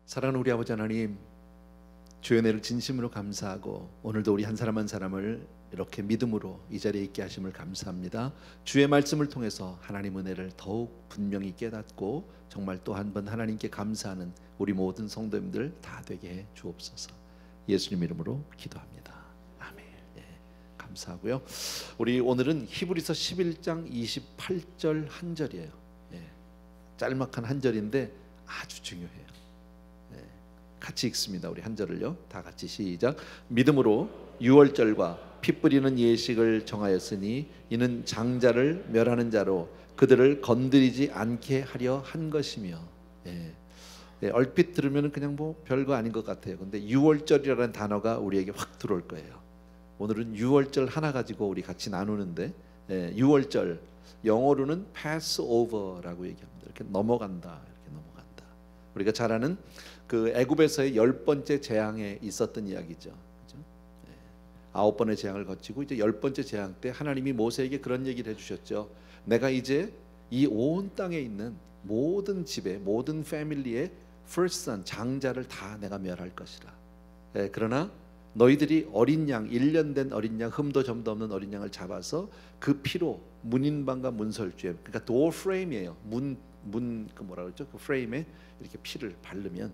사랑하는 우리 아버지 하나님, 주의 은혜를 진심으로 감사하고 오늘도 우리 한 사람 한 사람을 이렇게 믿음으로 이 자리에 있게 하심을 감사합니다. 주의 말씀을 통해서 하나님 은혜를 더욱 분명히 깨닫고 정말 또 한 번 하나님께 감사하는 우리 모든 성도님들 다 되게 해 주옵소서. 예수님 이름으로 기도합니다. 아멘. 감사하고요. 우리 오늘은 히브리서 11장 28절 한 절이에요. 짤막한 한 절인데 아주 중요해요. 같이 읽습니다. 우리 한 절을요. 다 같이 시작. 믿음으로 유월절과 피 뿌리는 예식을 정하였으니 이는 장자를 멸하는 자로 그들을 건드리지 않게 하려 한 것이며. 얼핏 들으면 그냥 뭐 별거 아닌 것 같아요. 근데 유월절이라는 단어가 우리에게 확 들어올 거예요. 오늘은 유월절 하나 가지고 우리 같이 나누는데, 유월절 영어로는 Passover라고 얘기합니다. 이렇게 넘어간다, 이렇게 넘어간다. 우리가 잘 아는 그 애굽에서의 10번째 재앙에 있었던 이야기죠. 그렇죠? 9번의 재앙을 거치고 이제 10번째 재앙 때 하나님이 모세에게 그런 얘기를 해주셨죠. 내가 이제 이 온 땅에 있는 모든 집에 모든 패밀리의 first son 장자를 다 내가 멸할 것이라. 그러나 너희들이 어린 양 1년 된 어린 양 흠도 점도 없는 어린 양을 잡아서 그 피로 문인방과 문설주에, 그러니까 door frame이에요. 문 그 뭐라 그러죠? 그 프레임에 이렇게 피를 바르면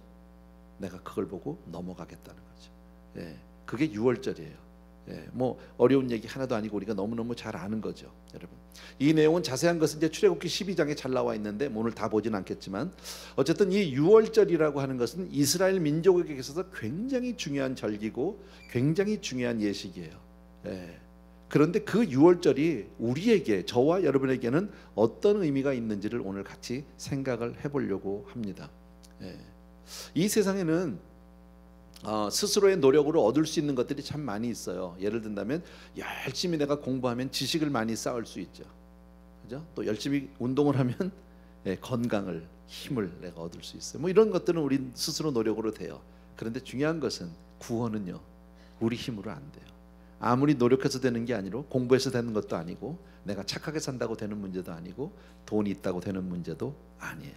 내가 그걸 보고 넘어가겠다는 거죠. 그게 유월절이에요. 뭐 어려운 얘기 하나도 아니고 우리가 너무너무 잘 아는 거죠, 여러분. 이 내용은 자세한 것은 이제 출애굽기 12장에 잘 나와 있는데 오늘 다 보진 않겠지만, 어쨌든 이 유월절이라고 하는 것은 이스라엘 민족에게 있어서 굉장히 중요한 절기고 굉장히 중요한 예식이에요. 그런데 그 유월절이 우리에게, 저와 여러분에게는 어떤 의미가 있는지를 오늘 같이 생각을 해보려고 합니다. 이 세상에는 스스로의 노력으로 얻을 수 있는 것들이 참 많이 있어요. 예를 든다면 열심히 내가 공부하면 지식을 많이 쌓을 수 있죠. 그죠? 또 열심히 운동을 하면 건강을, 힘을 내가 얻을 수 있어요. 뭐 이런 것들은 우리 스스로 노력으로 돼요. 그런데 중요한 것은 구원은요, 우리 힘으로 안 돼요. 아무리 노력해서 되는 게 아니고, 공부해서 되는 것도 아니고, 내가 착하게 산다고 되는 문제도 아니고, 돈이 있다고 되는 문제도 아니에요.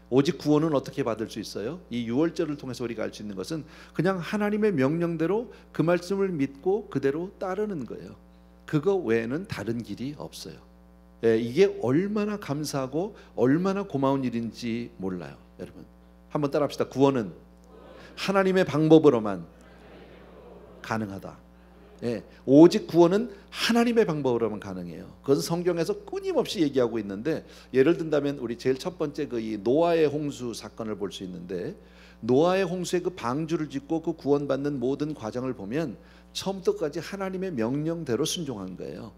오직 구원은 어떻게 받을 수 있어요? 이 유월절을 통해서 우리가 알 수 있는 것은 그냥 하나님의 명령대로 그 말씀을 믿고 그대로 따르는 거예요. 그거 외에는 다른 길이 없어요. 이게 얼마나 감사하고 얼마나 고마운 일인지 몰라요, 여러분. 한번 따라합시다. 구원은 하나님의 방법으로만 가능하다. 오직 구원은 하나님의 방법으로만 가능해요. 그것은 성경에서 끊임없이 얘기하고 있는데, 예를 든다면 우리 제일 첫 번째 그 이 노아의 홍수 사건을 볼 수 있는데, 노아의 홍수의 그 방주를 짓고 그 구원받는 모든 과정을 보면 처음부터까지 하나님의 명령대로 순종한 거예요.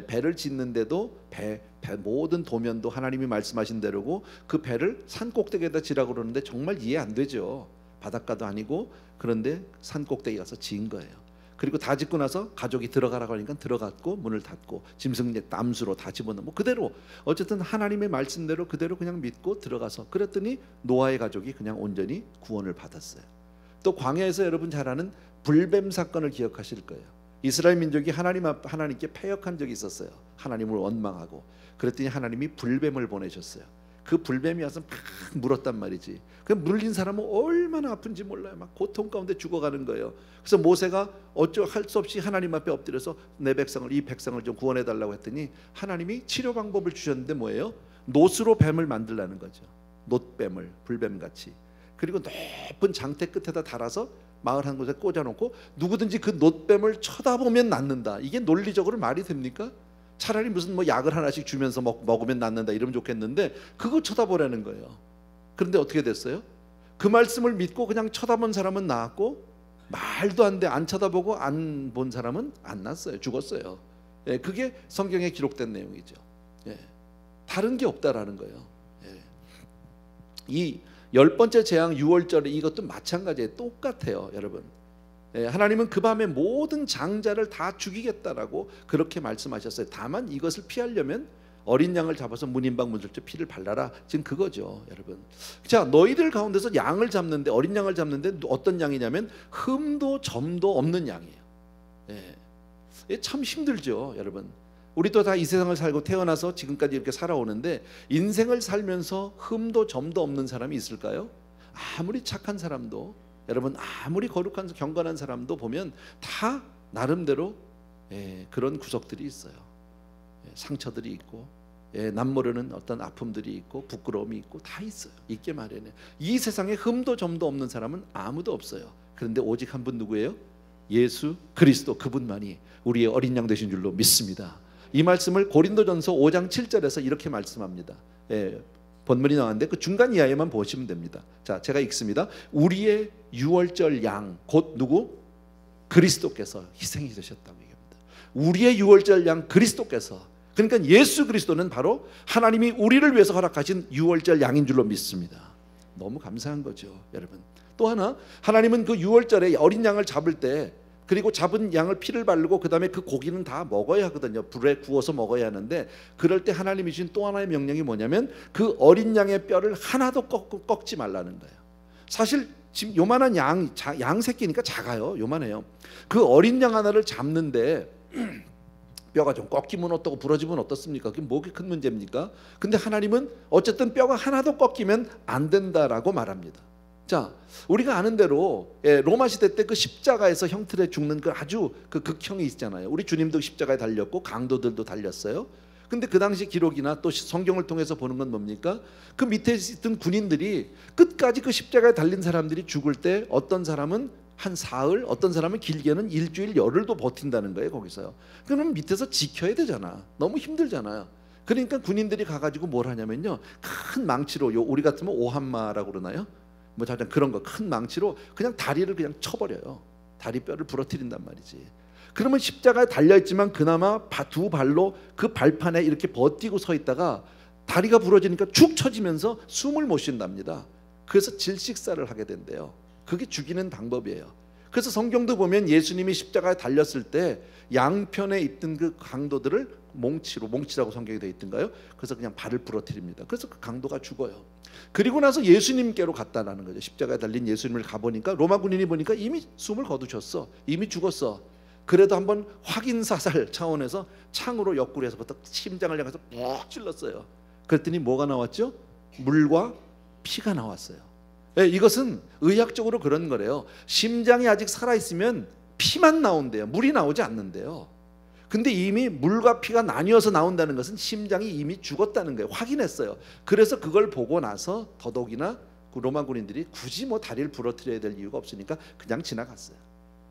배를 짓는데도 배 모든 도면도 하나님이 말씀하신 대로고, 그 배를 산 꼭대기에다 지라고 그러는데 정말 이해 안 되죠. 바닷가도 아니고. 그런데 산 꼭대기 가서 지은 거예요. 그리고 다 짓고 나서 가족이 들어가라고 하니까 들어갔고, 문을 닫고 짐승 남수로 다 집어넣고, 그대로 어쨌든 하나님의 말씀대로 그대로 그냥 믿고 들어가서, 그랬더니 노아의 가족이 그냥 온전히 구원을 받았어요. 또 광야에서 여러분 잘 아는 불뱀 사건을 기억하실 거예요. 이스라엘 민족이 하나님께 패역한 적이 있었어요. 하나님을 원망하고. 그랬더니 하나님이 불뱀을 보내셨어요. 그 불뱀이 와서 막 물었단 말이지. 그 물린 사람은 얼마나 아픈지 몰라요. 막 고통 가운데 죽어가는 거예요. 그래서 모세가 어쩔 수 없이 하나님 앞에 엎드려서 이 백성을 좀 구원해 달라고 했더니 하나님이 치료 방법을 주셨는데 뭐예요? 놋으로 뱀을 만들라는 거죠. 놋뱀을, 불뱀같이. 그리고 높은 장대 끝에다 달아서 마을 한 곳에 꽂아놓고 누구든지 그 놋뱀을 쳐다보면 낫는다. 이게 논리적으로 말이 됩니까? 차라리 무슨 뭐 약을 하나씩 주면서 먹으면 낫는다 이러면 좋겠는데, 그거 쳐다보라는 거예요. 그런데 어떻게 됐어요? 그 말씀을 믿고 그냥 쳐다본 사람은 나았고, 말도 안 돼 안 쳐다보고 안 본 사람은 안 났어요. 죽었어요. 그게 성경에 기록된 내용이죠. 다른 게 없다라는 거예요. 이 10번째 재앙 유월절에 이것도 마찬가지예요. 똑같아요, 여러분. 하나님은 그 밤에 모든 장자를 다 죽이겠다라고 그렇게 말씀하셨어요. 다만 이것을 피하려면 어린 양을 잡아서 문인방 문설주 피를 발라라. 지금 그거죠, 여러분. 자, 너희들 가운데서 양을 잡는데, 어린 양을 잡는데 어떤 양이냐면 흠도 점도 없는 양이에요. 참 힘들죠, 여러분. 우리도 다 이 세상을 살고 태어나서 지금까지 이렇게 살아오는데, 인생을 살면서 흠도 점도 없는 사람이 있을까요? 아무리 착한 사람도, 여러분 아무리 거룩한 경건한 사람도 보면 다 나름대로 그런 구석들이 있어요. 상처들이 있고 남모르는 어떤 아픔들이 있고 부끄러움이 있고 다 있어요. 있게 마련해. 이 세상에 흠도 점도 없는 사람은 아무도 없어요. 그런데 오직 한 분 누구예요? 예수 그리스도, 그분만이 우리의 어린 양 되신 줄로 믿습니다. 이 말씀을 고린도전서 5장 7절에서 이렇게 말씀합니다. 본문이 나왔는데 그 중간 이하에만 보시면 됩니다. 자, 제가 읽습니다. 우리의 유월절 양 곧 누구? 그리스도께서 희생이 되셨다고 얘기합니다. 우리의 유월절 양 그리스도께서, 그러니까 예수 그리스도는 바로 하나님이 우리를 위해서 허락하신 유월절 양인 줄로 믿습니다. 너무 감사한 거죠, 여러분. 또 하나, 하나님은 그 유월절에 어린 양을 잡을 때, 그리고 잡은 양을 피를 바르고 그 다음에 그 고기는 다 먹어야 하거든요. 불에 구워서 먹어야 하는데, 그럴 때 하나님이 주신 또 하나의 명령이 뭐냐면 그 어린 양의 뼈를 하나도 꺾지 말라는 거예요. 사실 지금 요만한 양 새끼니까 작아요. 요만해요. 그 어린 양 하나를 잡는데 뼈가 좀 꺾이면 어떻고 부러지면 어떻습니까? 그게 뭐가 큰 문제입니까? 근데 하나님은 어쨌든 뼈가 하나도 꺾이면 안 된다라고 말합니다. 자, 우리가 아는 대로 로마 시대 때 그 십자가에서 형틀에 죽는 그 아주 그 극형이 있잖아요. 우리 주님도 십자가에 달렸고 강도들도 달렸어요. 근데 그 당시 기록이나 또 성경을 통해서 보는 건 뭡니까? 그 밑에 있던 군인들이 끝까지 그 십자가에 달린 사람들이 죽을 때 어떤 사람은 한 사흘, 어떤 사람은 길게는 일주일, 열흘도 버틴다는 거예요. 거기서요. 그러면 밑에서 지켜야 되잖아. 너무 힘들잖아요. 그러니까 군인들이 가가지고 뭘 하냐면요, 큰 망치로, 우리 같으면 오한마라고 그러나요? 뭐 자장 그런 거 큰 망치로 그냥 다리를 그냥 쳐버려요. 다리 뼈를 부러뜨린단 말이지. 그러면 십자가에 달려있지만 그나마 두 발로 그 발판에 이렇게 버티고 서 있다가 다리가 부러지니까 축 처지면서 숨을 못 쉰답니다. 그래서 질식사를 하게 된대요. 그게 죽이는 방법이에요. 그래서 성경도 보면 예수님이 십자가에 달렸을 때 양편에 있던 그 강도들을 몽치라고 성경에 되어 있던가요? 그래서 그냥 발을 부러뜨립니다. 그래서 그 강도가 죽어요. 그리고 나서 예수님께로 갔다라는 거죠. 십자가에 달린 예수님을 가보니까 로마 군인이 보니까 이미 숨을 거두셨어. 이미 죽었어. 그래도 한번 확인 사살 차원에서 창으로 옆구리에서부터 심장을 향해서 푹 찔렀어요. 그랬더니 뭐가 나왔죠? 물과 피가 나왔어요. 이것은 의학적으로 그런 거래요. 심장이 아직 살아있으면 피만 나온대요. 물이 나오지 않는데요. 근데 이미 물과 피가 나뉘어서 나온다는 것은 심장이 이미 죽었다는 거예요. 확인했어요. 그래서 그걸 보고 나서 더더욱이나 그 로마 군인들이 굳이 뭐 다리를 부러뜨려야 될 이유가 없으니까 그냥 지나갔어요.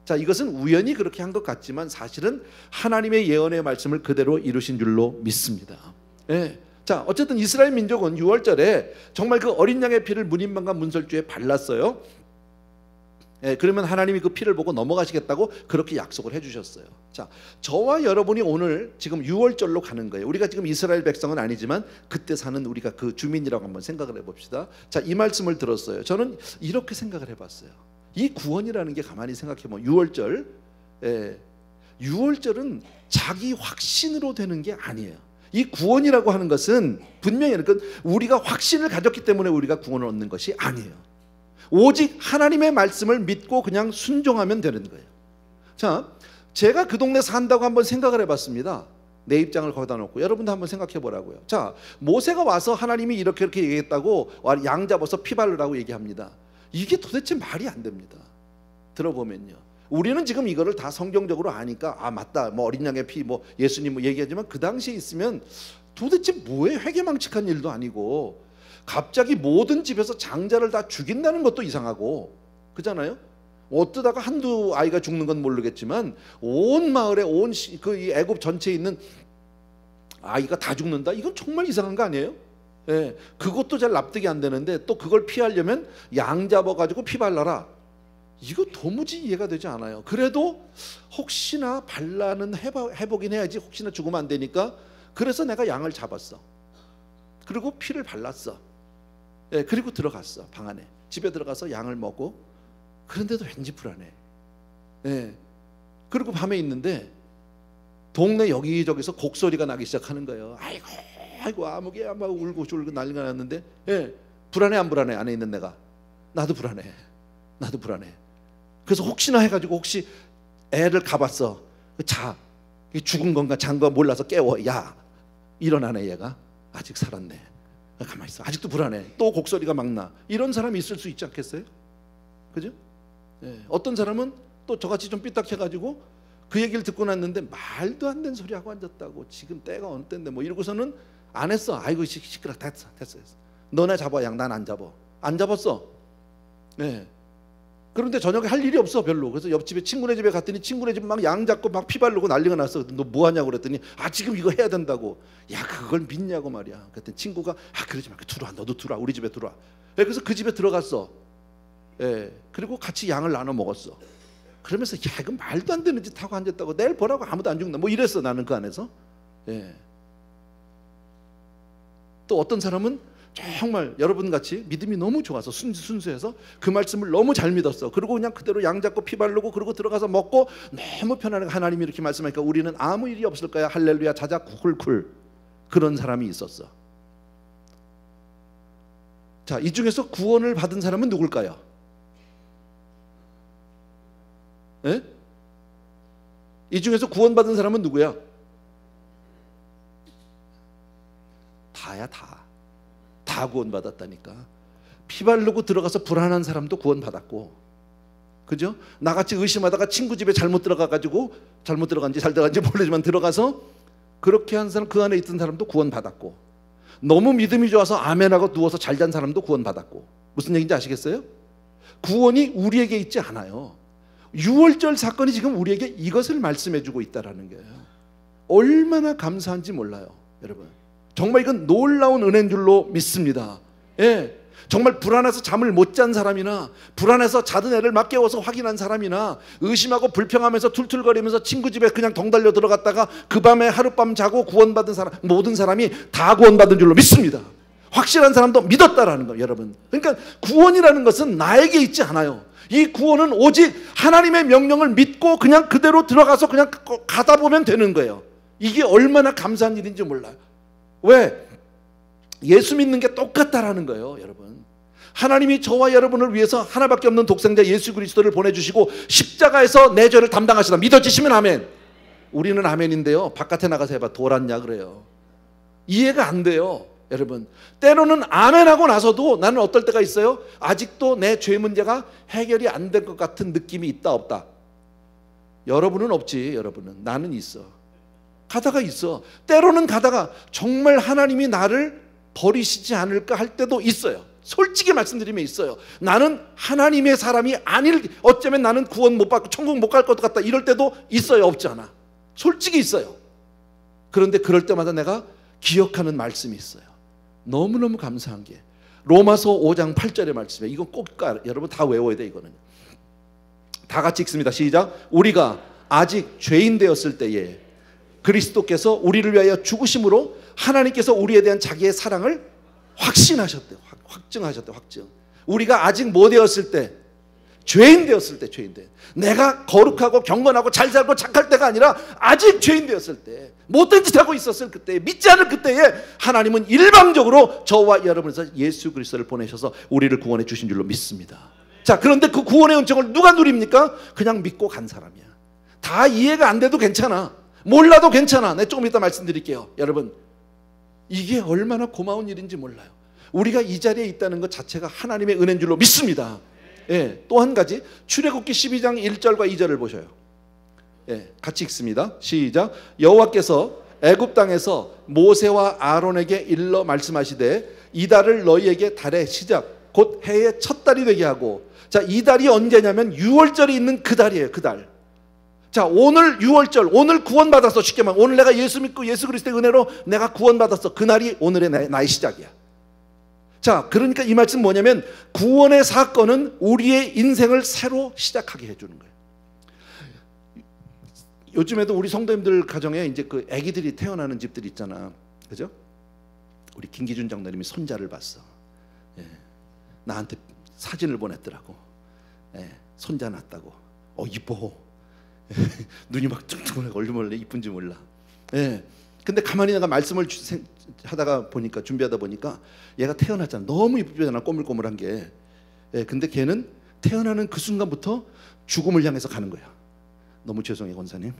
자, 이것은 우연히 그렇게 한 것 같지만 사실은 하나님의 예언의 말씀을 그대로 이루신 줄로 믿습니다. 자, 어쨌든 이스라엘 민족은 유월절에 정말 그 어린 양의 피를 문인방과 문설주에 발랐어요. 그러면 하나님이 그 피를 보고 넘어가시겠다고 그렇게 약속을 해주셨어요. 자, 저와 여러분이 오늘 지금 유월절로 가는 거예요. 우리가 지금 이스라엘 백성은 아니지만 그때 사는 우리가 그 주민이라고 한번 생각을 해봅시다. 자, 이 말씀을 들었어요. 저는 이렇게 생각을 해봤어요. 이 구원이라는 게 가만히 생각해보면 유월절은 자기 확신으로 되는 게 아니에요. 이 구원이라고 하는 것은 분명히 그러니까 우리가 확신을 가졌기 때문에 우리가 구원을 얻는 것이 아니에요. 오직 하나님의 말씀을 믿고 그냥 순종하면 되는 거예요. 자, 제가 그 동네 산다고 한번 생각을 해봤습니다. 내 입장을 거기다 놓고 여러분도 한번 생각해 보라고요. 자, 모세가 와서 하나님이 이렇게 얘기했다고 양 잡아서 피 바르라고 얘기합니다. 이게 도대체 말이 안 됩니다. 들어보면요, 우리는 지금 이거를 다 성경적으로 아니까 아 맞다, 뭐 어린 양의 피, 뭐 예수님 뭐 얘기하지만 그 당시에 있으면 도대체 뭐에 회개망측한 일도 아니고 갑자기 모든 집에서 장자를 다 죽인다는 것도 이상하고 그잖아요. 어쩌다가 한두 아이가 죽는 건 모르겠지만 온 마을에 온 그 애굽 전체에 있는 아이가 다 죽는다. 이건 정말 이상한 거 아니에요? 그것도 잘 납득이 안 되는데 또 그걸 피하려면 양 잡아가지고 피 발라라. 이거 도무지 이해가 되지 않아요. 그래도 혹시나 반란은 해보긴 해야지. 혹시나 죽으면 안 되니까. 그래서 내가 양을 잡았어. 그리고 피를 발랐어. 그리고 들어갔어. 방 안에 집에 들어가서 양을 먹고. 그런데도 왠지 불안해. 그리고 밤에 있는데 동네 여기저기서 곡소리가 나기 시작하는 거예요. 아이고 아무개야 막 울고 졸고 난리가 났는데 불안해 안 불안해? 안에 있는 내가 나도 불안해. 그래서 혹시나 해가지고 혹시 애를 가봤어. 자, 죽은 건가 잔 거 몰라서 깨워. 야, 일어나네. 얘가 아직 살았네. 가만히 있어. 아직도 불안해. 또 곡소리가 막 나. 이런 사람이 있을 수 있지 않겠어요? 그죠? 예. 어떤 사람은 또 저같이 좀 삐딱해가지고 그 얘기를 듣고 났는데 말도 안 되는 소리 하고 앉았다고. 지금 때가 어느 때인데 뭐 이러고서는 안 했어. 아이고 시끄러. 됐어. 너네 잡아. 양 난 안 잡아. 안 잡았어. 예. 그런데 저녁에 할 일이 없어 별로. 그래서 옆집에 친구네 집에 갔더니 친구네 집 막 양 잡고 막 피 바르고 난리가 났어. 너 뭐 하냐고 그랬더니 지금 이거 해야 된다고. 야 그걸 믿냐고 말이야. 그랬더니 친구가 그러지 마. 들어와. 너도 들어와. 우리 집에 들어와. 그래서 그 집에 들어갔어. 예. 그리고 같이 양을 나눠 먹었어. 그러면서 이건 말도 안 되는 짓 하고 앉았다고. 내일 보라고 아무도 안 죽는다. 뭐 이랬어 나는 그 안에서. 예. 또 어떤 사람은 정말 여러분 같이 믿음이 너무 좋아서 순수해서 그 말씀을 너무 잘 믿었어. 그리고 그냥 그대로 양 잡고 피 바르고 그러고 들어가서 먹고 너무 편안하게 하나님이 이렇게 말씀하니까 우리는 아무 일이 없을 거야. 할렐루야 자자 쿨쿨. 그런 사람이 있었어. 자, 이 중에서 구원을 받은 사람은 누굴까요? 예? 이 중에서 구원받은 사람은 누구야? 다야 다 구원받았다니까. 피 바르고 들어가서 불안한 사람도 구원받았고, 그죠? 나같이 의심하다가 친구 집에 잘못 들어가가지고 잘못 들어간지 잘 들어간지 모르지만 들어가서 그렇게 한 사람, 그 안에 있던 사람도 구원받았고, 너무 믿음이 좋아서 아멘하고 누워서 잘 잔 사람도 구원받았고. 무슨 얘기인지 아시겠어요? 구원이 우리에게 있지 않아요. 유월절 사건이 지금 우리에게 이것을 말씀해주고 있다라는 거예요. 얼마나 감사한지 몰라요, 여러분. 정말 이건 놀라운 은혜인 줄로 믿습니다. 예, 정말 불안해서 잠을 못 잔 사람이나 불안해서 자던 애를 막 깨워서 확인한 사람이나 의심하고 불평하면서 툴툴거리면서 친구 집에 그냥 덩달려 들어갔다가 그 밤에 하룻밤 자고 구원받은 사람, 모든 사람이 다 구원받은 줄로 믿습니다. 확실한 사람도 믿었다라는 거예요, 여러분. 그러니까 구원이라는 것은 나에게 있지 않아요. 이 구원은 오직 하나님의 명령을 믿고 그냥 그대로 들어가서 그냥 가다 보면 되는 거예요. 이게 얼마나 감사한 일인지 몰라요. 왜? 예수 믿는 게 똑같다라는 거예요, 여러분. 하나님이 저와 여러분을 위해서 하나밖에 없는 독생자 예수 그리스도를 보내주시고 십자가에서 내 죄를 담당하시다. 믿어지시면 아멘. 우리는 아멘인데요, 바깥에 나가서 해봐 돌았냐 그래요. 이해가 안 돼요, 여러분. 때로는 아멘하고 나서도 나는 어떨 때가 있어요. 아직도 내 죄 문제가 해결이 안 된 것 같은 느낌이 있다 없다? 여러분은 없지. 여러분은. 나는 있어. 가다가 있어. 때로는 가다가 정말 하나님이 나를 버리시지 않을까 할 때도 있어요. 솔직히 말씀드리면 있어요. 나는 하나님의 사람이 아닐, 어쩌면 나는 구원 못 받고 천국 못 갈 것 같다, 이럴 때도 있어요? 없지 않아? 솔직히 있어요. 그런데 그럴 때마다 내가 기억하는 말씀이 있어요. 너무너무 감사한 게 로마서 5장 8절의 말씀이에요. 이건 꼭 여러분 다 외워야 돼. 이거는 다 같이 읽습니다. 시작. 우리가 아직 죄인 되었을 때에 그리스도께서 우리를 위하여 죽으심으로 하나님께서 우리에 대한 자기의 사랑을 확신하셨대요. 확증하셨대요. 확증. 우리가 아직 뭐 되었을 때? 죄인 되었을 때. 죄인 돼. 내가 거룩하고 경건하고 잘 살고 착할 때가 아니라 아직 죄인 되었을 때, 못된 짓 하고 있었을 그때, 믿지 않을 그때에 하나님은 일방적으로 저와 여러분에서 예수 그리스도를 보내셔서 우리를 구원해 주신 줄로 믿습니다. 자, 그런데 그 구원의 은총을 누가 누립니까? 그냥 믿고 간 사람이야. 다 이해가 안 돼도 괜찮아. 몰라도 괜찮아. 네, 조금 이따 말씀드릴게요. 여러분, 이게 얼마나 고마운 일인지 몰라요. 우리가 이 자리에 있다는 것 자체가 하나님의 은혜인 줄로 믿습니다. 예, 또 한 가지, 출애굽기 12장 1절과 2절을 보셔요. 예, 같이 읽습니다. 시작. 여호와께서 애굽 땅에서 모세와 아론에게 일러 말씀하시되 이 달을 너희에게 달의 시작 곧 해의 첫 달이 되게 하고. 자, 이 달이 언제냐면 유월절이 있는 그 달이에요. 그 달. 자, 오늘 유월절, 오늘 구원받았어. 쉽게 말하면 오늘 내가 예수 믿고 예수 그리스도의 은혜로 내가 구원받았어. 그날이 오늘의 나의 시작이야. 자, 그러니까 이 말씀 뭐냐면 구원의 사건은 우리의 인생을 새로 시작하게 해주는 거예요. 요즘에도 우리 성도님들 가정에 이제 그 아기들이 태어나는 집들 있잖아, 그죠? 우리 김기준 장로님이 손자를 봤어. 예, 나한테 사진을 보냈더라고. 예, 손자 낳았다고. 이뻐. 눈이 막 뚱뚱하고 얼마나 이쁜지 몰라. 예. 근데 가만히 내가 말씀을 하다가 보니까, 준비하다 보니까 얘가 태어났잖아. 너무 이쁘잖아, 꼬물꼬물한 게. 예, 근데 걔는 태어나는 그 순간부터 죽음을 향해서 가는 거야. 너무 죄송해요, 권사님.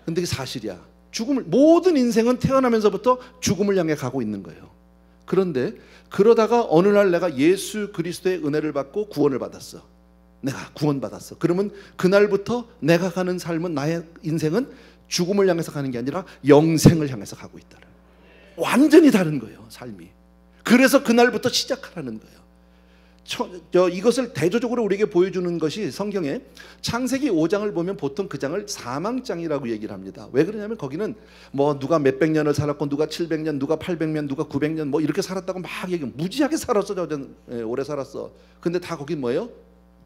근데 이게 사실이야. 죽음을, 모든 인생은 태어나면서부터 죽음을 향해 가고 있는 거예요. 그런데 그러다가 어느 날 내가 예수 그리스도의 은혜를 받고 구원을 받았어. 내가 구원받았어. 그러면 그날부터 내가 가는 삶은, 나의 인생은 죽음을 향해서 가는 게 아니라 영생을 향해서 가고 있다. 완전히 다른 거예요, 삶이. 그래서 그날부터 시작하라는 거예요. 이것을 대조적으로 우리에게 보여주는 것이 성경에 창세기 5장을 보면 보통 그 장을 사망장이라고 얘기를 합니다. 왜 그러냐면 거기는 뭐 누가 몇백 년을 살았고 누가 700년, 누가 800년, 누가 900년 뭐 이렇게 살았다고 막 얘기해. 무지하게 살았어. 오래 살았어. 근데 다 거긴 뭐예요?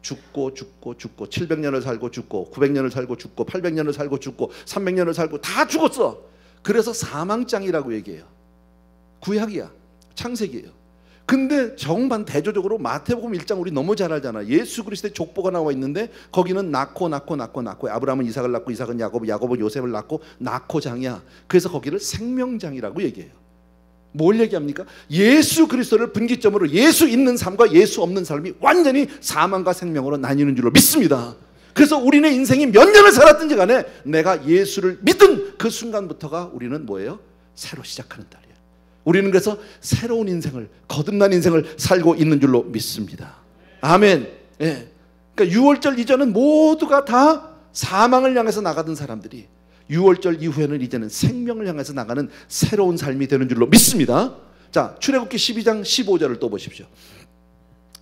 죽고 700년을 살고 죽고 900년을 살고 죽고 800년을 살고 죽고 300년을 살고 다 죽었어. 그래서 사망장이라고 얘기해요. 구약이야. 창세기예요. 근데 정반 대조적으로 마태복음 1장 우리 너무 잘 알잖아. 예수 그리스도의 족보가 나와 있는데 거기는 낳고 아브라함은 이삭을 낳고 이삭은 야곱은 요셉을 낳고 장이야. 그래서 거기를 생명장이라고 얘기해요. 뭘 얘기합니까? 예수 그리스도를 분기점으로 예수 있는 삶과 예수 없는 삶이 완전히 사망과 생명으로 나뉘는 줄로 믿습니다. 그래서 우리네 인생이 몇 년을 살았든지 간에 내가 예수를 믿은 그 순간부터가 우리는 뭐예요? 새로 시작하는 달이에요. 우리는 그래서 새로운 인생을, 거듭난 인생을 살고 있는 줄로 믿습니다. 아멘. 예. 그러니까 유월절 이전은 모두가 다 사망을 향해서 나가던 사람들이 유월절 이후에는 이제는 생명을 향해서 나가는 새로운 삶이 되는 줄로 믿습니다. 자, 출애굽기 12장 15절을 또 보십시오.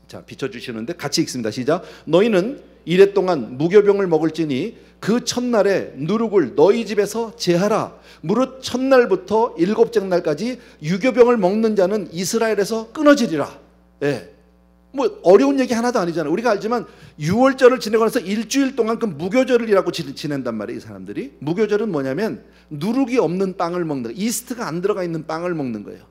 자, 비춰주시는데 같이 읽습니다. 시작. 너희는 이래 동안 무교병을 먹을지니 그 첫날에 누룩을 너희 집에서 제하라. 무릇 첫날부터 일곱째 날까지 유교병을 먹는 자는 이스라엘에서 끊어지리라. 예. 뭐 어려운 얘기 하나도 아니잖아요. 우리가 알지만 유월절을 지내고 나서 일주일 동안 그 무교절이라고 지낸단 말이에요. 이 사람들이. 무교절은 뭐냐면 누룩이 없는 빵을 먹는 거예요. 이스트가 안 들어가 있는 빵을 먹는 거예요.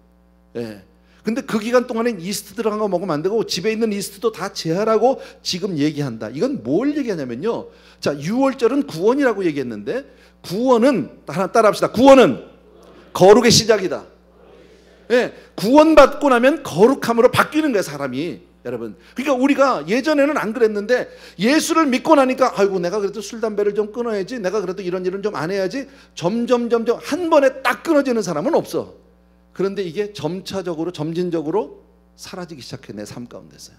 예. 근데 그 기간 동안엔 이스트 들어간 거 먹으면 안 되고 집에 있는 이스트도 다 제하라고 지금 얘기한다. 이건 뭘 얘기하냐면요. 자, 유월절은 구원이라고 얘기했는데 구원은 하나 따라합시다. 구원은 거룩의 시작이다. 예, 구원받고 나면 거룩함으로 바뀌는 거예요, 사람이. 여러분, 그러니까 우리가 예전에는 안 그랬는데 예수를 믿고 나니까 아이고 내가 그래도 술 담배를 좀 끊어야지, 내가 그래도 이런 일은 좀 안 해야지, 점점 한 번에 딱 끊어지는 사람은 없어. 그런데 이게 점진적으로 사라지기 시작해, 내 삶 가운데서요.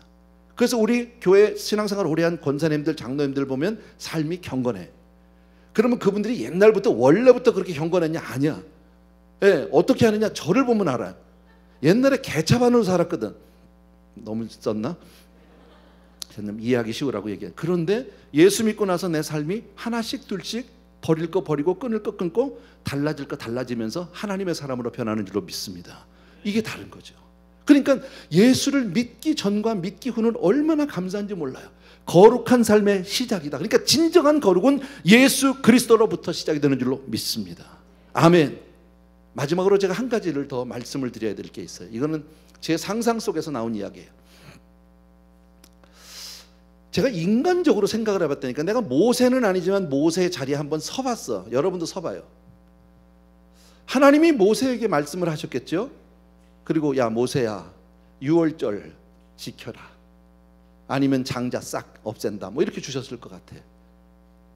그래서 우리 교회 신앙생활 오래 한 권사님들, 장로님들 보면 삶이 경건해. 그러면 그분들이 옛날부터 원래부터 그렇게 경건했냐? 아니야. 예, 어떻게 하느냐? 저를 보면 알아요. 옛날에 개차반으로 살았거든. 너무 썼나? 저는 이해하기 쉬우라고 얘기해. 그런데 예수 믿고 나서 내 삶이 하나씩 둘씩 버릴 거 버리고 끊을 거 끊고 달라질 거 달라지면서 하나님의 사람으로 변하는 줄로 믿습니다. 이게 다른 거죠. 그러니까 예수를 믿기 전과 믿기 후는 얼마나 감사한지 몰라요. 거룩한 삶의 시작이다. 그러니까 진정한 거룩은 예수 그리스도로부터 시작이 되는 줄로 믿습니다. 아멘. 마지막으로 제가 한 가지를 더 말씀을 드려야 될 게 있어요. 이거는 제 상상 속에서 나온 이야기예요. 제가 인간적으로 생각을 해봤다니까, 내가 모세는 아니지만 모세의 자리에 한번 서봤어. 여러분도 서봐요. 하나님이 모세에게 말씀을 하셨겠죠. 그리고 야 모세야, 유월절 지켜라. 아니면 장자 싹 없앤다. 뭐 이렇게 주셨을 것 같아.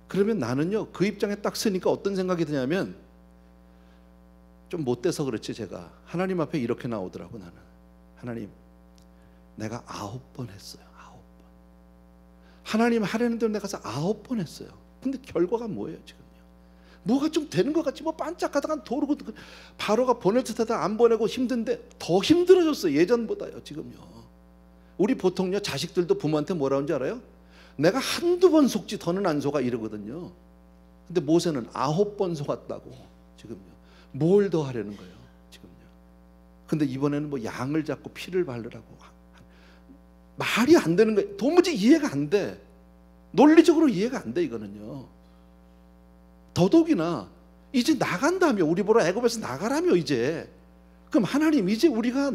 그러면 나는요, 그 입장에 딱 서니까 어떤 생각이 드냐면, 좀 못돼서 그렇지 제가 하나님 앞에 이렇게 나오더라고. 나는 하나님, 내가 9번 했어요. 9번. 하나님 하려는 대로 내가 가서 9번 했어요. 근데 결과가 뭐예요 지금요? 뭐가 좀 되는 것 같지, 뭐 반짝하다가 도르고, 바로가 보낼 듯 하다 안 보내고 힘든데 더 힘들어졌어요, 예전보다요 지금요. 우리 보통요, 자식들도 부모한테 뭐라고 하는지 알아요? 내가 한두 번 속지 더는 안 속아 이러거든요. 근데 모세는 9번 속았다고 지금요. 뭘 더 하려는 거예요 지금요? 근데 이번에는 뭐 양을 잡고 피를 바르라고. 말이 안 되는 거예요. 도무지 이해가 안 돼. 논리적으로 이해가 안 돼 이거는요. 더더욱이나 이제 나간다며, 우리 보러 애굽에서 나가라며 이제. 그럼 하나님, 이제 우리가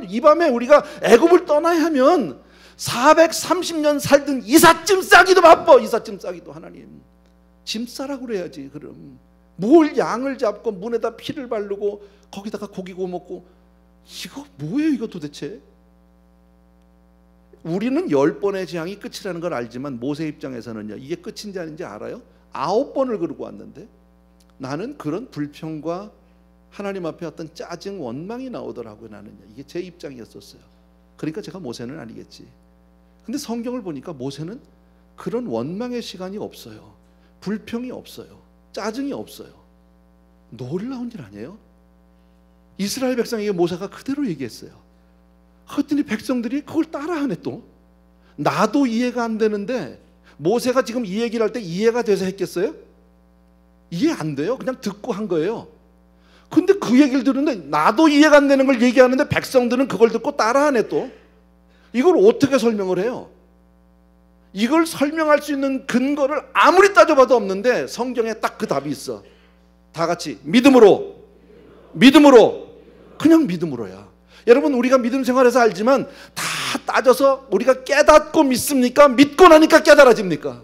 이 밤에 우리가 애굽을 떠나야 하면 430년 살던 이삿짐 싸기도 바빠. 이삿짐 싸기도. 하나님 짐 싸라고 그래야지. 그럼 뭘 양을 잡고 문에다 피를 바르고 거기다가 고기 구워 먹고, 이거 뭐예요 이거 도대체? 우리는 10번의 재앙이 끝이라는 걸 알지만 모세 입장에서는요, 이게 끝인지 아닌지 알아요? 9번을 그러고 왔는데, 나는 그런 불평과 하나님 앞에 어떤 짜증, 원망이 나오더라고요. 나는요. 이게 제 입장이었었어요. 그러니까 제가 모세는 아니겠지. 근데 성경을 보니까 모세는 그런 원망의 시간이 없어요. 불평이 없어요. 짜증이 없어요. 놀라운 일 아니에요? 이스라엘 백성에게 모세가 그대로 얘기했어요. 그랬더니 백성들이 그걸 따라하네. 또 나도 이해가 안 되는데 모세가 지금 이 얘기를 할 때 이해가 돼서 했겠어요? 이해 안 돼요. 그냥 듣고 한 거예요. 근데 그 얘기를 들었는데 나도 이해가 안 되는 걸 얘기하는데 백성들은 그걸 듣고 따라하네. 또 이걸 어떻게 설명을 해요? 이걸 설명할 수 있는 근거를 아무리 따져봐도 없는데 성경에 딱 그 답이 있어. 다 같이 믿음으로, 믿음으로, 그냥 믿음으로야. 여러분, 우리가 믿음 생활에서 알지만 다 따져서 우리가 깨닫고 믿습니까? 믿고 나니까 깨달아집니까?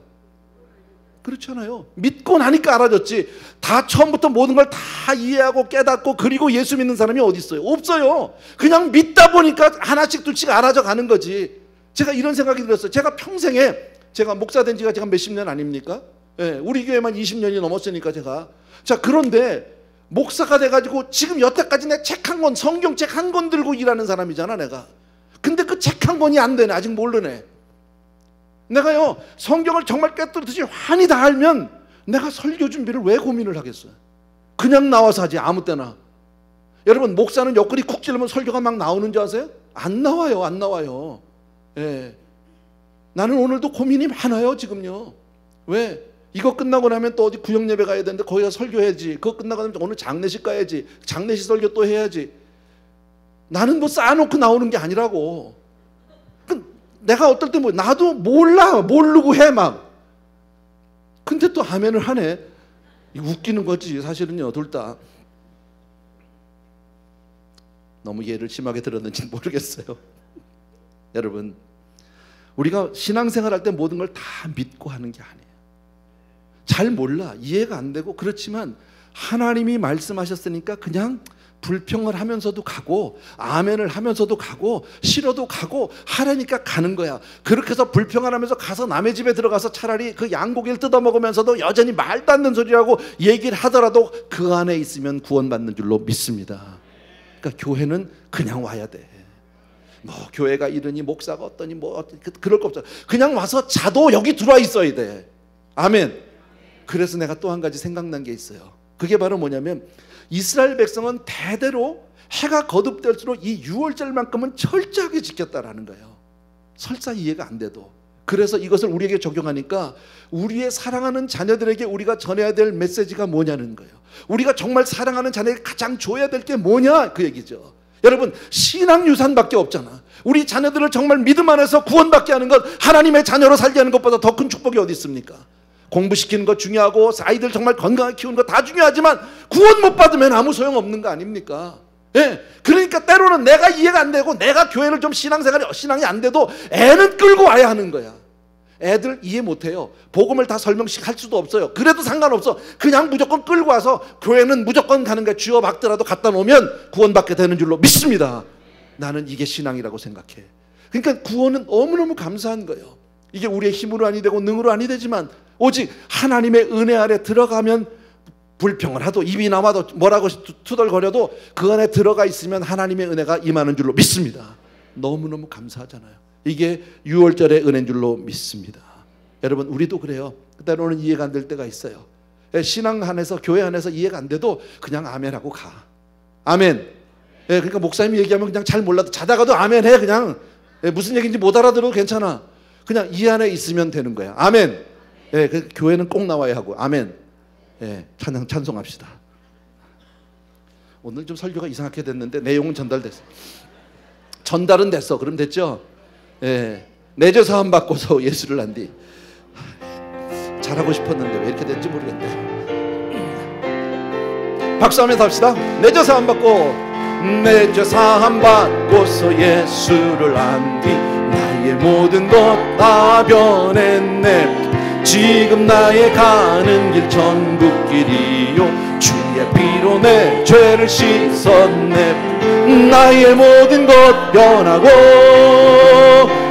그렇잖아요. 믿고 나니까 알아졌지. 다 처음부터 모든 걸 다 이해하고 깨닫고 그리고 예수 믿는 사람이 어디 있어요? 없어요. 그냥 믿다 보니까 하나씩 둘씩 알아져 가는 거지. 제가 이런 생각이 들었어요. 제가 평생에, 제가 목사 된 지가 제가 몇십 년 아닙니까? 예, 우리 교회만 20년이 넘었으니까 제가. 자, 그런데 목사가 돼가지고 지금 여태까지 내 책 한 권, 성경책 한 권 들고 일하는 사람이잖아 내가. 근데 그 책 한 권이 안 되네. 아직 모르네. 내가요, 성경을 정말 꿰뚫듯이 환히 다 알면 내가 설교 준비를 왜 고민을 하겠어요? 그냥 나와서 하지, 아무 때나. 여러분, 목사는 옆구리 쿡 찌르면 설교가 막 나오는 줄 아세요? 안 나와요. 안 나와요. 예. 나는 오늘도 고민이 많아요. 지금요. 왜? 이거 끝나고 나면 또 어디 구역 예배 가야 되는데 거기 가서 설교해야지. 그거 끝나고 나면 오늘 장례식 가야지. 장례식 설교 또 해야지. 나는 뭐 쌓아놓고 나오는 게 아니라고. 내가 어떨 때 뭐 나도 몰라, 모르고 해 막. 근데 또 아멘을 하네. 이거 웃기는 거지 사실은요. 둘 다 너무 예를 심하게 들었는지 모르겠어요. 여러분, 우리가 신앙생활 할 때 모든 걸 다 믿고 하는 게 아니에요. 잘 몰라, 이해가 안 되고. 그렇지만 하나님이 말씀하셨으니까 그냥 불평을 하면서도 가고 아멘을 하면서도 가고 싫어도 가고 하라니까 가는 거야. 그렇게 해서 불평을 하면서 가서 남의 집에 들어가서 차라리 그 양고기를 뜯어먹으면서도 여전히 말도 안 되는 소리라고 얘기를 하더라도 그 안에 있으면 구원받는 줄로 믿습니다. 그러니까 교회는 그냥 와야 돼. 뭐 교회가 이러니 목사가 어떠니 뭐 그럴 거 없잖아. 그냥 와서 자도 여기 들어와 있어야 돼. 아멘. 그래서 내가 또 한 가지 생각난 게 있어요. 그게 바로 뭐냐면 이스라엘 백성은 대대로 해가 거듭될수록 이 유월절만큼은 철저하게 지켰다라는 거예요. 설사 이해가 안 돼도. 그래서 이것을 우리에게 적용하니까 우리의 사랑하는 자녀들에게 우리가 전해야 될 메시지가 뭐냐는 거예요. 우리가 정말 사랑하는 자녀에게 가장 줘야 될 게 뭐냐 그 얘기죠. 여러분, 신앙유산밖에 없잖아. 우리 자녀들을 정말 믿음 안에서 구원받게 하는 것, 하나님의 자녀로 살게 하는 것보다 더 큰 축복이 어디 있습니까? 공부시키는 거 중요하고 아이들 정말 건강하게 키우는 거 다 중요하지만 구원 못 받으면 아무 소용없는 거 아닙니까? 예. 그러니까 때로는 내가 이해가 안 되고 내가 교회를 좀 신앙이 안 돼도 애는 끌고 와야 하는 거야. 애들 이해 못 해요. 복음을 다 설명식 할 수도 없어요. 그래도 상관없어. 그냥 무조건 끌고 와서 교회는 무조건 가는 거야. 쥐어 박더라도 갖다 놓으면 구원받게 되는 줄로 믿습니다. 나는 이게 신앙이라고 생각해. 그러니까 구원은 너무너무 감사한 거예요. 이게 우리의 힘으로 아니 되고 능으로 아니 되지만 오직 하나님의 은혜 아래 들어가면 불평을 하도 입이 남아도 뭐라고 투덜거려도 그 안에 들어가 있으면 하나님의 은혜가 임하는 줄로 믿습니다. 너무너무 감사하잖아요. 이게 유월절의 은혜인 줄로 믿습니다. 여러분, 우리도 그래요. 때로는 이해가 안 될 때가 있어요. 신앙 안에서 교회 안에서 이해가 안 돼도 그냥 아멘하고 가. 아멘. 그러니까 목사님이 얘기하면 그냥 잘 몰라도 자다가도 아멘해. 그냥 무슨 얘기인지 못 알아들어도 괜찮아. 그냥 이 안에 있으면 되는 거야. 아멘. 그 교회는 꼭 나와야 하고. 아멘. 찬송합시다. 오늘 좀 설교가 이상하게 됐는데 내용은 전달됐어. 전달은 됐어. 그럼 됐죠? 내 죄 사함 받고서 예수를 안 뒤. 잘하고 싶었는데 왜 이렇게 된지 모르겠네. 박수 하면서 합시다. 내 죄 사함 받고, 내 죄 사함 받고서 예수를 안 뒤. 나의 모든 것 다 변했네. 지금 나의 가는 길 천국길이요. 주의 피로 내 죄를 씻었네. 나의 모든 것 변하고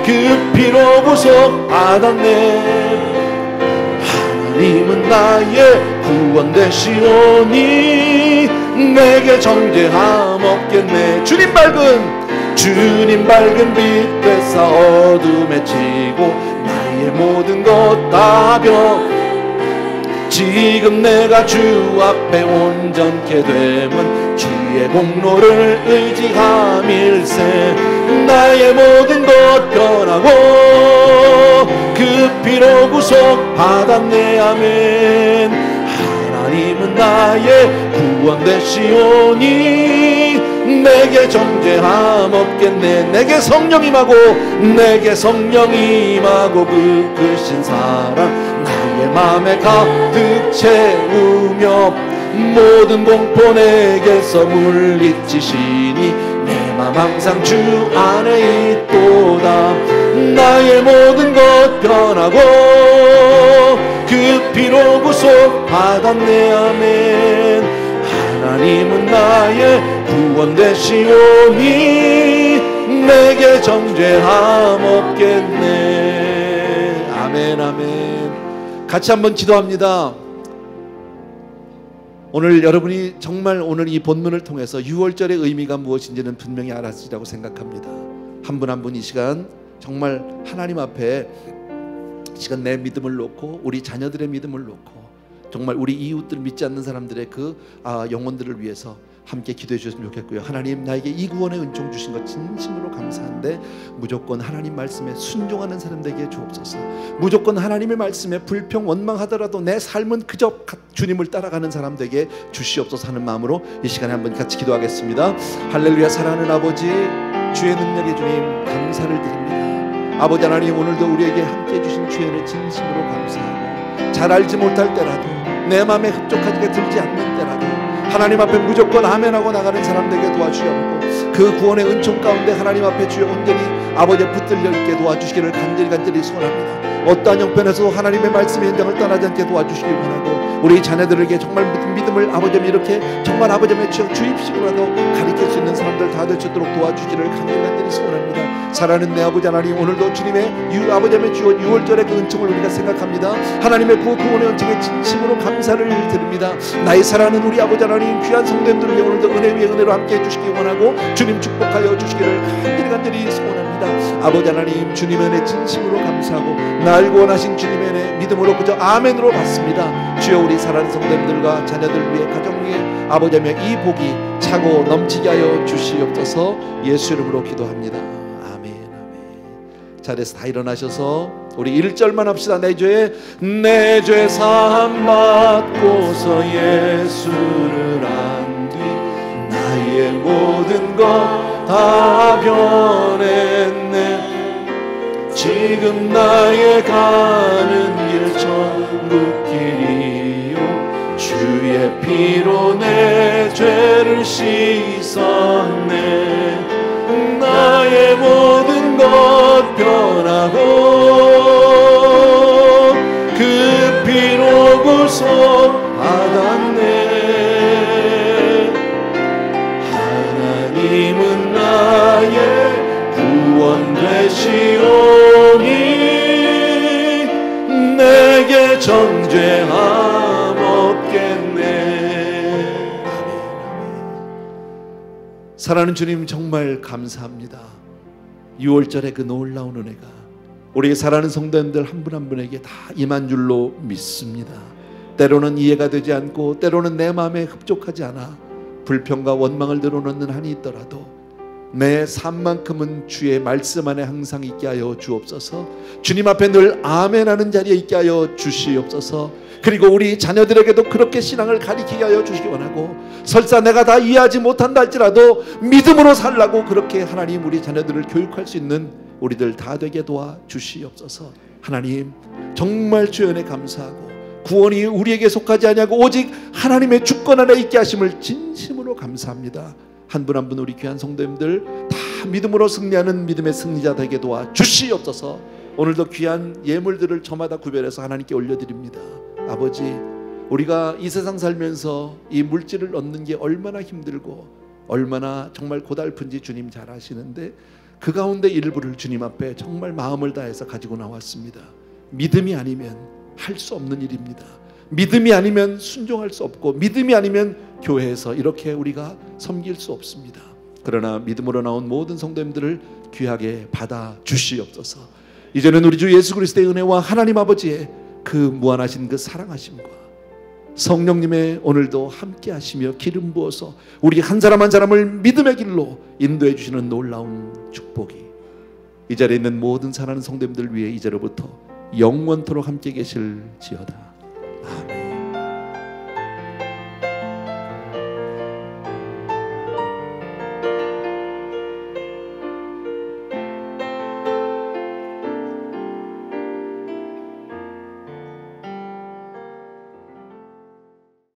그 피로 구속받았네. 하나님은 나의 구원 되시오니 내게 정죄함 없겠네. 주님 밝은 빛 되사 어둠에 치고 나의 모든 것 다 지금 내가 주 앞에 온전케 됨은 주의 공로를 의지함일세. 나의 모든 것 변하고 그 피로 구속받았네. 아멘. 하나님은 나의 구원 되시오니 내게 정죄함 없겠네. 내게 성령 임하고 그 크신 사랑 나의 맘에 가득 채우며 모든 공포 내게서 물리치시니 내 맘 항상 주 안에 있도다. 나의 모든 것 변하고 그 피로 구속받았네. 아멘. 하나님은 나의 구원 되시오니 내게 정죄함 없겠네. 아멘. 아멘. 같이 한번 기도합니다. 오늘 여러분이 정말 오늘 이 본문을 통해서 6월절의 의미가 무엇인지는 분명히 알았으리라고 생각합니다. 한 분 한 분 이 시간 정말 하나님 앞에 이 시간 내 믿음을 놓고 우리 자녀들의 믿음을 놓고 정말 우리 이웃들 믿지 않는 사람들의 그 영혼들을 위해서 함께 기도해 주셨으면 좋겠고요. 하나님, 나에게 이 구원의 은총 주신 것 진심으로 감사한데 무조건 하나님 말씀에 순종하는 사람 되게 주옵소서. 무조건 하나님의 말씀에 불평 원망하더라도 내 삶은 그저 주님을 따라가는 사람 되게 주시옵소서 하는 마음으로 이 시간에 한번 같이 기도하겠습니다. 할렐루야. 사랑하는 아버지, 주의 능력의 주님 감사를 드립니다. 아버지 하나님, 오늘도 우리에게 함께해 주신 주의 은혜 진심으로 감사하고 잘 알지 못할 때라도 내 마음에 흡족하게 들지 않는 때라도 하나님 앞에 무조건 아멘하고 나가는 사람 되게 도와주시옵고 그 구원의 은총 가운데 하나님 앞에 주여 온전히 아버지의 붙들려 있게 도와주시기를 간절히 소원합니다. 어떠한 형편에서도 하나님의 말씀의 현장을 떠나지 않게 도와주시기 원하고 우리 자녀들에게 정말 믿음을 아버지님 이렇게 정말 아버지님의 주입식으로라도 가르칠 수 있는 사람들 다 될 수 있도록 도와주시기를 간절히 소원합니다. 사랑하는 내 아버지 하나님, 오늘도 주님의 아버지님의 주원 6월절의 그 은총을 우리가 생각합니다. 하나님의 구원의 은총에 진심으로 감사를 드립니다. 나의 사랑하는 우리 아버지 하나님, 귀한 성도님들을 위해 오늘도 은혜 위에 은혜로 함께 해주시기 원하고 주님 축복하여 주시기를 간절히 소원합니다. 아버지 하나님, 주님의 은혜 진심으로 감사하고 날 구원하신 주님의 은혜 믿음으로 그저 아멘으로 받습니다. 주여, 우리 사랑하는 성도님들과 자녀들 위해 가정 위에 아버지 하나님 이 복이 차고 넘치게 하여 주시옵소서. 예수 이름으로 기도합니다. 자리에서 다 일어나셔서 우리 1절만 합시다. 내 죄 사함 받고서 예수를 안 뒤 나의 모든 것 다 변했네. 지금 나의 가는 길 천국 길이요 주의 피로 내 죄를 씻었네. 나의 모든 것 변하고 그 피로 구속받았네. 하나님은 나의 구원 되시오니 내게 정죄함 없겠네. 사랑하는 주님, 정말 감사합니다. 6월절의 그 놀라운 은혜가 우리 사랑하는 성도님들 한 분 한 분에게 다 임한 줄로 믿습니다. 때로는 이해가 되지 않고 때로는 내 마음에 흡족하지 않아 불평과 원망을 드러놓는 한이 있더라도 내 삶만큼은 주의 말씀 안에 항상 있게 하여 주옵소서. 주님 앞에 늘 아멘하는 자리에 있게 하여 주시옵소서. 그리고 우리 자녀들에게도 그렇게 신앙을 가르치게 하여 주시기 원하고 설사 내가 다 이해하지 못한다 할지라도 믿음으로 살라고 그렇게 하나님 우리 자녀들을 교육할 수 있는 우리들 다 되게 도와주시옵소서. 하나님, 정말 주의 은혜 감사하고 구원이 우리에게 속하지 아니하고 오직 하나님의 주권 안에 있게 하심을 진심으로 감사합니다. 한 분 한 분 우리 귀한 성도님들 다 믿음으로 승리하는 믿음의 승리자 되게 도와주시옵소서. 오늘도 귀한 예물들을 저마다 구별해서 하나님께 올려드립니다. 아버지, 우리가 이 세상 살면서 이 물질을 얻는 게 얼마나 힘들고 얼마나 정말 고달픈지 주님 잘 아시는데 그 가운데 일부를 주님 앞에 정말 마음을 다해서 가지고 나왔습니다. 믿음이 아니면 할 수 없는 일입니다. 믿음이 아니면 순종할 수 없고 믿음이 아니면 교회에서 이렇게 우리가 섬길 수 없습니다. 그러나 믿음으로 나온 모든 성도님들을 귀하게 받아 주시옵소서. 이제는 우리 주 예수 그리스도의 은혜와 하나님 아버지의 그 무한하신 그 사랑하심과 성령님의 오늘도 함께 하시며 기름 부어서 우리 한 사람 한 사람을 믿음의 길로 인도해 주시는 놀라운 축복이 이 자리에 있는 모든 사랑하는 성도님들 위해 이제로부터 영원토록 함께 계실지어다.